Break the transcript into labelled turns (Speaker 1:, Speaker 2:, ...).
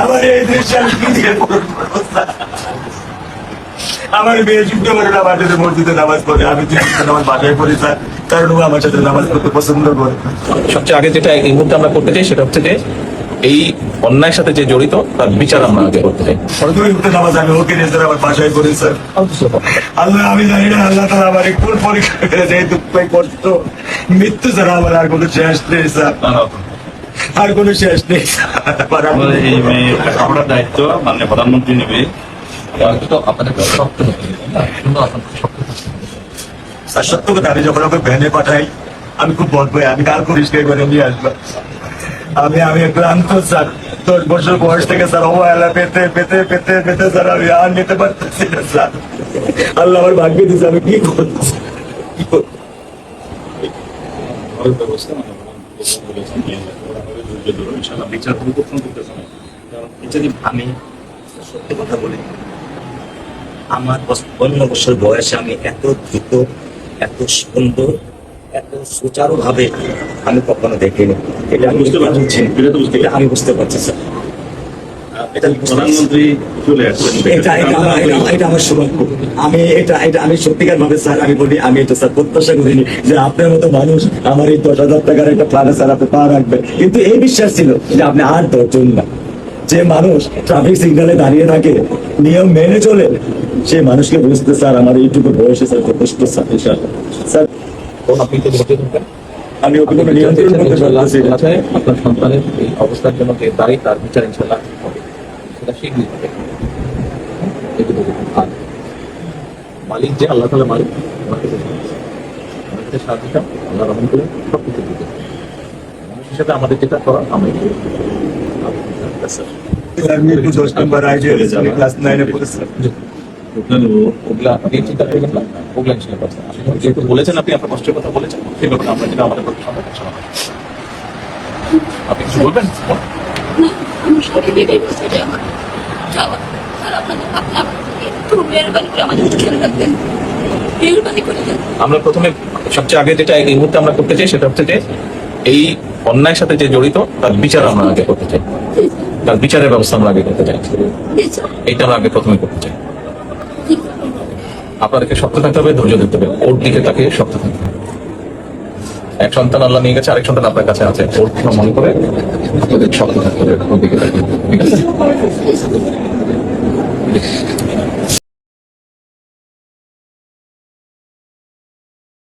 Speaker 1: আমার এই দেশে আমি কি দিয়ে আমার মেয়ে শুক্রবার আমাদের মসজিদে নামাজ পড়ে, আমি নামাজ বাসায় পড়ি স্যার, কারণ ও আমার সাথে নামাজ পড়তে পছন্দ করে।
Speaker 2: সবচেয়ে আগে যেটা এই মুহূর্তে আমরা করতে চাই সেটা হচ্ছে যে এই অন্যায়ের সাথে যে জড়িত তার বিচার আমরা আগে করতে চাই।
Speaker 1: নামাজ আমি ওকে নিয়ে স্যার আমার বাসায় পড়ি স্যার। আল্লাহ আমি জানি না আল্লাহ তাআলা আমার কোন পরীক্ষা করে যে দুঃখ কষ্ট মৃত্যু ছাড়া আমার আর কোনো শেষ নেই স্যার, আর কোনো শেষ নেই।
Speaker 3: এই মেয়ে আমরা দায়িত্ব মাননীয় প্রধানমন্ত্রী নেবে।
Speaker 1: সত্য কথা, আমি যখন ওকে ভ্যানে পাঠাই আমি খুব বলবো আমি কাল পরিষ্কার করে নিয়ে আসবো। আমি ক্লান্ত স্যার, 10 বছর বয়স থেকে স্যার অবহেলা পেতে পেতে পেতে পেতে স্যার আমি আর নিতে পারতেছি না স্যার। আল্লাহ আমার ভাগ্যে দিচ্ছে, আমি কি করছি
Speaker 4: আমি সত্যি কথা বলি, আমার 55 বছর বয়সে আমি এত দ্রুত, এত সুন্দর, এত সুচারু ভাবে আমি কখনো দেখিনি। এটা আমি বুঝতে পারছি, এটা আমি বুঝতে পারছি স্যার।
Speaker 3: প্রধানমন্ত্রী চলে আসছেন,
Speaker 4: এটা আমার সৌভাগ্য। আমি সত্যিকার ভাবে স্যার আমি বলি, আমি এটা স্যার প্রত্যাশা করিনি যে আপনার মতো মানুষ আমার এই 10,000 টাকার একটা প্ল্যানে স্যার আপনি পা রাখবেন, কিন্তু এই বিশ্বাস ছিল যে আপনি আর 10 জন না। যে মানুষ ট্রাফিক সিগন্যালে দাঁড়িয়ে থাকে, নিয়ম মেনে চলে, সেই মানুষকে বুঝতে স্যার আমার এইটুকু বয়সে স্যার যথেষ্ট স্যার। স্যার
Speaker 2: আপনি তো ধৈর্য ধরবেন।
Speaker 4: আমি ওকে কোনো নিয়ন্ত্রণ করতে পারছি না।
Speaker 2: আপনার সন্তানের এই অবস্থার জন্য যে দায়ী তার বিচার ইনশাআল্লাহ হবে, সেটা শীঘ্রই হবে। আর মালিক যে আল্লাহ তাআলা মালিক, আমাদের সাহায্য আল্লাহ রহমান করে সব কিছু দিতে মানুষ হিসাবে আমাদের যেটা করা আমরা
Speaker 1: স্যার 10 নম্বর আইডিয়াল ক্লাস 9 এ পড়েছি।
Speaker 2: ওগুলা আপনি চিন্তা করবেন না, ওগুলা ইনশাআল্লাহ পাচ্ছেন। যেহেতু বলেছেন আপনি আপনার কষ্টের কথা বলেছেন, সেই ব্যাপারে আমরা যেটা আমাদের পক্ষে সম্ভব আপনি কিছু বলবেন? আমরা প্রথমে সবচেয়ে আগে যেটা এই মুহূর্তে আমরা করতে চাই সেটা হচ্ছে যে এই অন্যায়ের সাথে যে জড়িত তার বিচার আমরা আগে করতে চাই, তার বিচারের ব্যবস্থা আমরা আগে করতে চাই। এইটা আমরা আগে প্রথমে করতে চাই। আপনাদেরকে শক্ত থাকতে হবে, ধৈর্য ধরতে হবে, ওর দিকে তাকে শক্ত থাকতে হবে। এক সন্তান আল্লাহ নিয়ে গেছে, আরেক সন্তান আপনার কাছে আছে, ওর মনে করে আপনাদের শক্ত থাকতে হবে, ওর দিকে তাকে। ঠিক আছে?